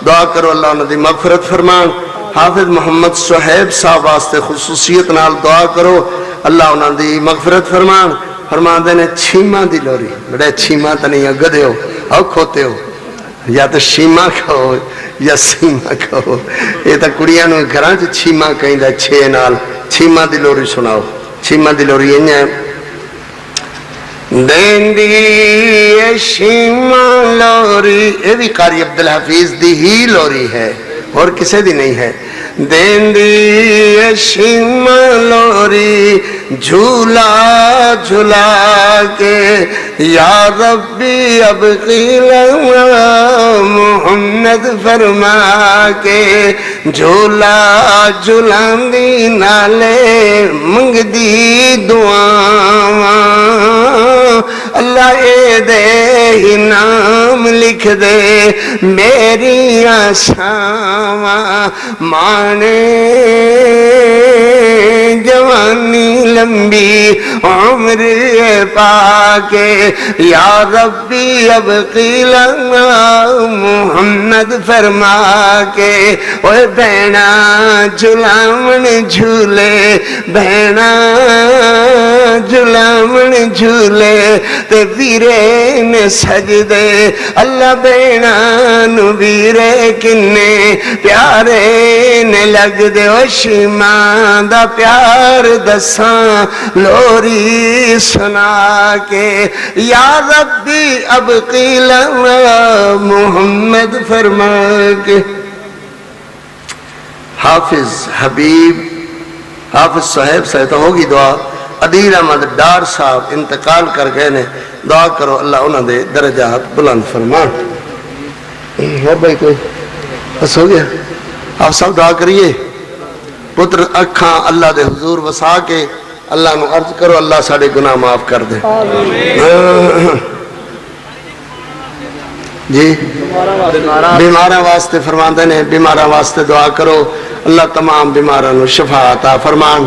دعا کرو اللہ انہاں دی مغفرت فرمان. حافظ محمد صہیب صاحب واسطے خصوصیت نال دعا کرو اللہ انہاں دی مغفرت فرمان. فرمان دے نے چھیماں دی لوری، بڑے چھیماں تا نہیں گدے ہو او کھوتے ہو، یا تو شیمہ کھو یا سیمہ کھو. یہ تو کڑیاں نو گھراں چ چھیمہ کہیں دا چھے نال. چھیمہ دی لوری سناؤ. چھیمہ دی لوری یہ دین دی شیمہ لوری، یہ بھی قاری عبدالحفیظ دی ہی لوری ہے اور کسے دی نہیں ہے. دین دی شیمہ لوری جھولا جھولا کے یا ربی ابقی لنا محمد فرما کے. جھولا جھولاندی نالے منگ دی دعاواں اللہ اے دے ہی نام لکھ دے میری آشاواں. مانے جوانی لمبی عمر پاکے یا ربی ابقی لنا محمد فرما کے. اوہ بہنا جھلامن جھولے، بہنا جھلامن جھولے تے ویرے نے سجدے اللہ بہنا نو ویرے کنے پیارے نے لگ دے. او شیماں دا پیار دساں لوری سنا کے یا ربی ابقی لنا محمد فرما کے. حافظ حبیب حافظ صہیب سے تو ہوگی دعا. عدیل احمد ڈار صاحب انتقال کر گئے نے، دعا کرو اللہ انہوں دے درجات بلند فرمان۔ اور بھائی کوئی بس ہو گیا؟ آپ سب دعا کریے۔ پتر اکھاں اللہ دے حضور وسا کے اللہ نو عرض کرو اللہ ساڑے گناہ معاف کر دے۔ جی بیماراں واسطے فرماندے نے، بیماراں واسطے دعا کرو اللہ تمام بیماراں نو شفا عطا فرمان۔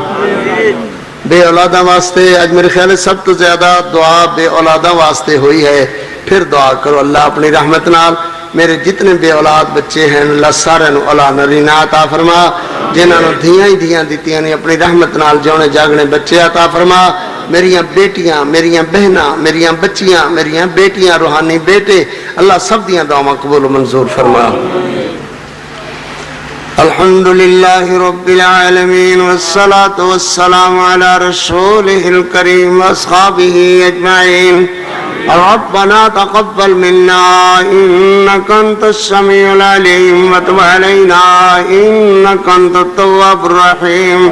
بے اولاداں واسطے اج میرے خیال ہے سب تو زیادہ دعا بے اولاداں واسطے ہوئی ہے، پھر دعا کرو اللہ اپنی رحمت نال میرے جتنے بے اولاد بچے ہیں اللہ سارے نو اولاد نرینہ عطا فرما، جنہاں نو دھیاں ہی دھیاں دیتیاں نے اپنی رحمت نال جونے جاگنے بچے عطا فرما۔ میریاں بیٹیاں، میریاں بہناں، میریاں بچیاں، میریاں بیٹیاں، روحانی بیٹے، اللہ سب دیاں دعاواں قبول و منظور فرما۔ الحمدللہ رب العالمین والصلاة والسلام علی رسولہ الکریم واصحابہ اجمعین۔ ربنا تقبل منا إنك أنت السميع العليم وتب علينا إنك أنت التواب الرحيم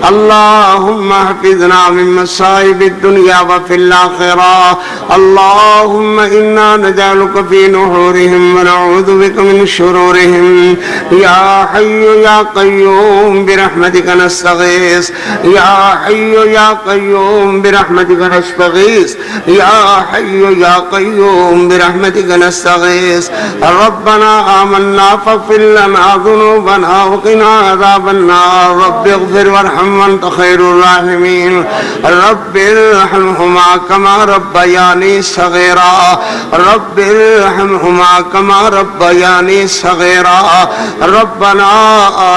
اللهم احفظنا من مصائب الدنيا وفي الآخرة اللهم إنا نجعلك في نحورهم ونعوذ بك من شرورهم يا حي يا قيوم برحمتك نستغيث يا حي يا قيوم برحمتك نستغيث يا حي يا قيوم برحمتك نستغيث ربنا آمنا فاغفر لنا ذنوبنا وقنا عذاب النار رب اغفر وارحم وانت خير الراحمين رب ارحمهما كما ربياني صغيرا رب ارحمهما كما ربياني صغيرا ربنا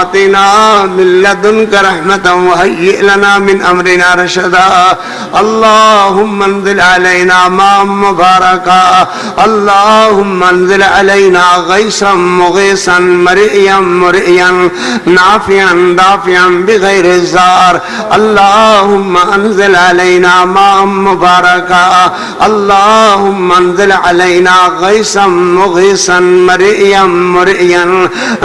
آتنا من لدنك رحمة وهيئ لنا من أمرنا رشدا اللهم انزل علينا ماء مباركا اللهم انزل علينا غيثا مغيثا مرئيا مرئيا نافعا دافعا بغير الزار اللهم انزل علينا ماء مباركا اللهم انزل علينا غيثا مغيثا مرئيا مرئيا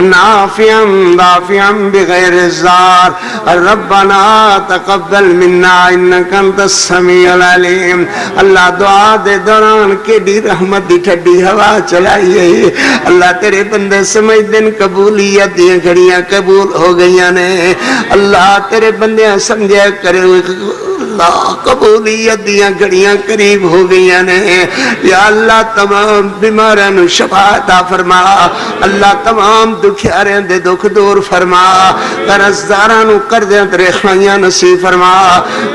نافعا دافعا بغير الزار ربنا تقبل منا انك انت السميع العليم اللہ دعا دے دوران کیڑی رحمت دی ٹھڈی ہوا چلائیے اللہ تیرے بندے سمجھ دن قبولیت دیاں گھڑیاں قبول ہو گئیاں نے اللہ تیرے بندے سمجھے کرے اللہ قبولیت دیاں گھڑیاں قریب ہو گئیاں نے یا اللہ تمام بیماراں نو شفا عطا فرما اللہ تمام دکھیاریاں دے دکھ دور فرما قرضداراں نو قرضیاں تے رخائیاں نصیب فرما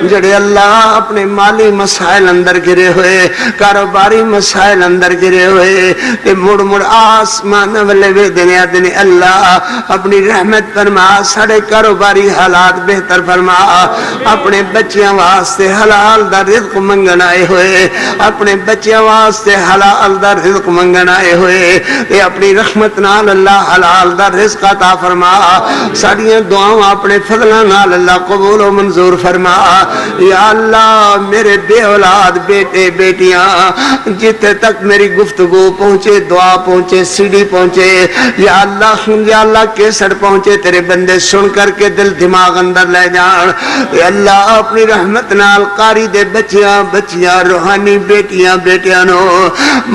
جڑے اللہ اپنے مالی مسائل اندر گرے ہوئے کاروباری مسائل اندر گرے ہوئے تے مڑ مڑ آسمان والے وے دنیا دن اللہ اپنی رحمت فرما ساڑے کاروباری حالات بہتر فرما اپنے بچیاں واسطے حلال دا رزق منگن آئے ہوئے اپنے بچیاں واسطے حلال دا رزق منگن آئے ہوئے تے اپنی رحمت نال اللہ حلال دا رزق عطا فرما ساڑیاں دعاوں اپنے فضلہ نال اللہ قبول و منظور فرما یا اللہ میرے بے اولاد بیٹے بیٹیاں جتے تک میری گفتگو پہنچے دعا پہنچے سیڈی پہنچے یا اللہ کیسٹ پہنچے تیرے بندے سن کر کے دل دماغ اندر لے جان یا اللہ اپنی رحمت نال قاری دے بچیاں بچیاں روحانی بیٹیاں بیٹیاں نو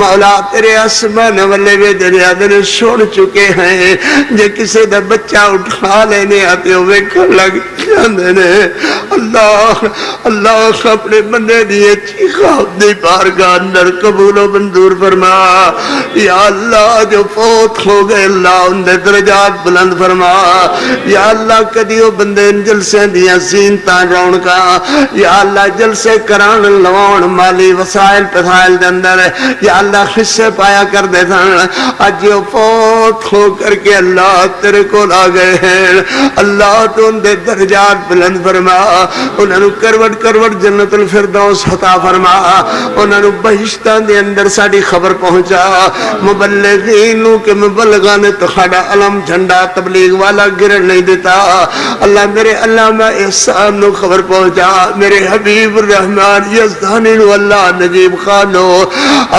مولا تیرے آسمان والے وے دریا دن چھوڑ چکے ہیں جے کسی دا بچہ اٹھا لینے آتے ہوئے کھل لگ جاندے نے اللہ اللہ اپنے بندے دیئے چیخا اپنی بارگاہ اندر قبول و منظور فرما یا اللہ جو فوت ہو گئے اللہ ان دے درجات بلند فرما یا اللہ کدیو بندے جلسے دیا زینتاں رونکا یا اللہ جلسے کران لوان مالی وسائل پسائل دے اندر یا اللہ حصے پایا کر دے تھا آج جو فوت ہو کر کے اللہ تیرے کو لا گئے ہیں اللہ تو ان دے درجات بلند فرما انہوں کروٹ کروٹ جنت الفردوس عطا فرما انہوں بہشتان دے اندر ساڑی خبر پہنچا مبلغینوں کے مبلغان تو خڑا علم جھنڈا تبلیغ والا گرن نہیں دیتا اللہ میرے علامہ احسان نو خبر پہنچا میرے حبیب الرحمن یزدانی نو اللہ نجیب خانو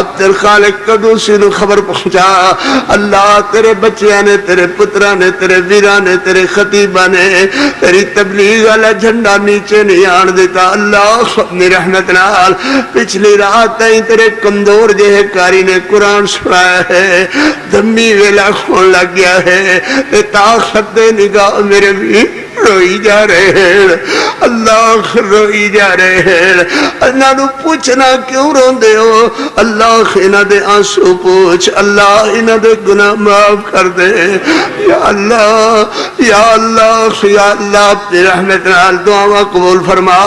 عبد الخالق قدوسی نو خبر پہنچا اللہ تیرے بچیاں نے تیرے پترہ نے تیرے ویرہ نے تیرے خطیبہ نے تیری تبلیغ والا جھنڈا نیچے بچے نہیں آن دیتا اللہ اپنی رحمت نال پچھلی رات تائیں تیرے کمزور جہے کاری نے قرآن سنایا ہے دمی ویلا کھون لگ گیا ہے طاقت نگاہ میرے بھی روئی جا رہے ہیں اللہ روئی جا رہے ہیں انہاں نو پوچھنا کیوں روندے ہو اللہ انہاں دے آنسو پوچھ اللہ انہاں دے گناہ معاف کر دے یا اللہ یا اللہ یا اللہ اپنی رحمت نال دعا قبول فرما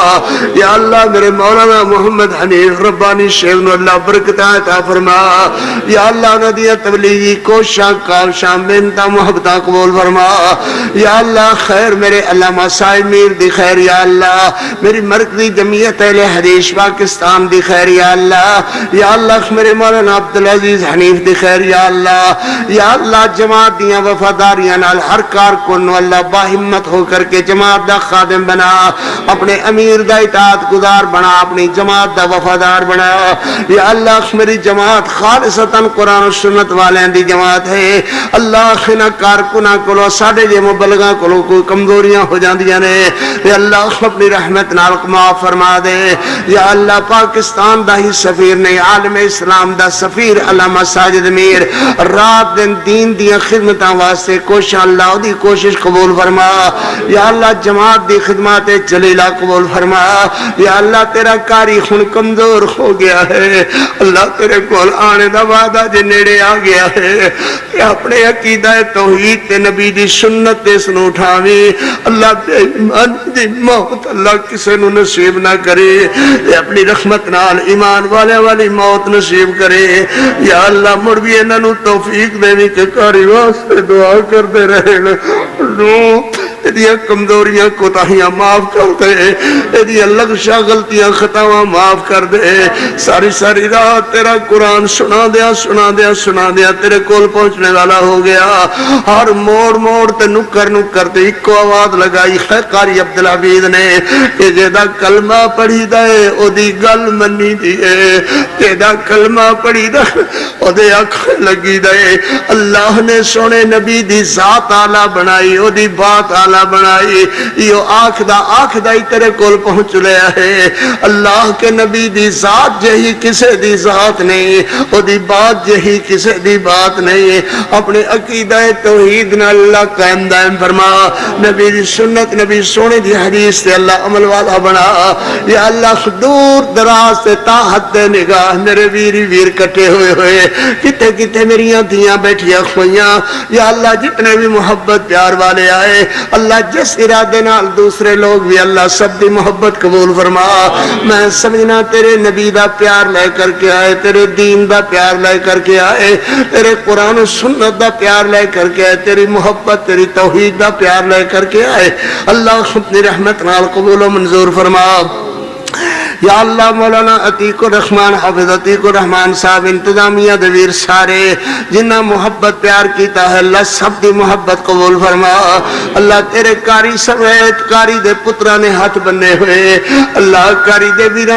یا اللہ میرے مولانا محمد حنیف ربانی شیخ نو اللہ برکت عطا فرما یا اللہ انہاں دی تبلیغی کوششاں کاوشاں محنتاں محبتاں قبول فرما یا اللہ خیر میرے علامہ صاحب میر دی خیر یا اللہ میری مرکزی جمعیت اہل حدیث پاکستان دی خیر یا اللہ میرے مولانا عبدالعزیز حنیف دی خیر یا اللہ جماعت دیاں وفاداریاں نال ہر کارکن اللہ باہمت ہو کر کے جماعت دا خادم بنا اپنے امیر دا اطاعت گزار بنا اپنی جماعت دا وفادار بنا یا اللہ میری جماعت خالصتاً قرآن و سنت والیں دی جماعت ہے اللہ خنا کارکنہ کلو ساڑھے جے مبلغاں کلو کوئی کمزوریاں ہو جاندیاں نے یا اللہ اپنی رحمت نال معاف فرما دے یا اللہ پاکستان دا ہی سفیر نہیں عالم اسلام دا سفیر علامہ ساجد میر رات دن دین دیاں خدمتاں واسطے کوشش اللہ دی کوشش قبول فرما یا اللہ جماعت دی خدمات جلیلہ قبول فرما یا اللہ تیرا کاری خون کمزور ہو گیا ہے اللہ تیرے کول آنے دا وعدہ جے نیڑے آ گیا ہے اپنے عقیدہ توحید تے نبی دی سنت تے سنو اٹھاویں اللہ بے ایمان دی موت اللہ کسے نو نصیب نہ کرے اپنی رحمت نال ایمان والے والی موت نصیب کرے یا اللہ مڑ بھی انہاں نو توفیق دے کہ کاری واسطے دعا کردے رہے نو ایدیاں کمزوریاں کوتاہیاں معاف کر دے ایدیاں لغشہ غلطیاں خطاواں معاف کر دے ساری رات تیرا قرآن سنا دیا تیرے کول پہنچنے والا ہو گیا ہر موڑ تے نکر تے ایک آواز لگائی ہے قاری عبدالعبید نے کہ جیدہ کلمہ پڑھی دے او دی گل منی دیئے جیدہ کلمہ پڑھی دے او دے اکھ لگی دے اللہ نے سونے نبی دی ذات آلہ بنائی او دی بات آلہ بنائی یہ آنکھ دا ہی تیرے کول پہنچ لیا ہے اللہ کے نبی دی ذات جہی کسے دی ذات نہیں او دی بات جہی کسے دی بات نہیں اپنے عقیدہ توحید نہ اللہ قائم دائم فرما نبی دی سنت نبی سونے دی حدیث سے اللہ عمل والا بنا یا اللہ دور دراز سے تاحت نگاہ میرے ویر کٹے ہوئے کتے میریاں دھیاں بیٹھیاں خویاں یا اللہ جتنے بھی محبت پیار والے آئے اللہ جس ارادے نال دوسرے لوگ بھی اللہ سب دی محبت قبول فرما میں سمجھنا تیرے نبی دا پیار لے کر کے آئے تیرے دین دا پیار لے کر کے آئے تیرے قرآن و سنت دا پیار لے کر کے آئے تیری محبت تیری توحید دا پیار لے کر کے آئے اللہ اپنی رحمت نال قبول و منظور فرما یا اللہ مولانا عتیق الرحمن حافظ عتیق الرحمن صاحب انتظامیہ دویر سارے جنہ محبت پیار کیتا ہے اللہ سب دی محبت قبول فرما اللہ تیرے کاری سمیت کاری دے پترہ نے ہاتھ بننے ہوئے اللہ کاری دے ویرہ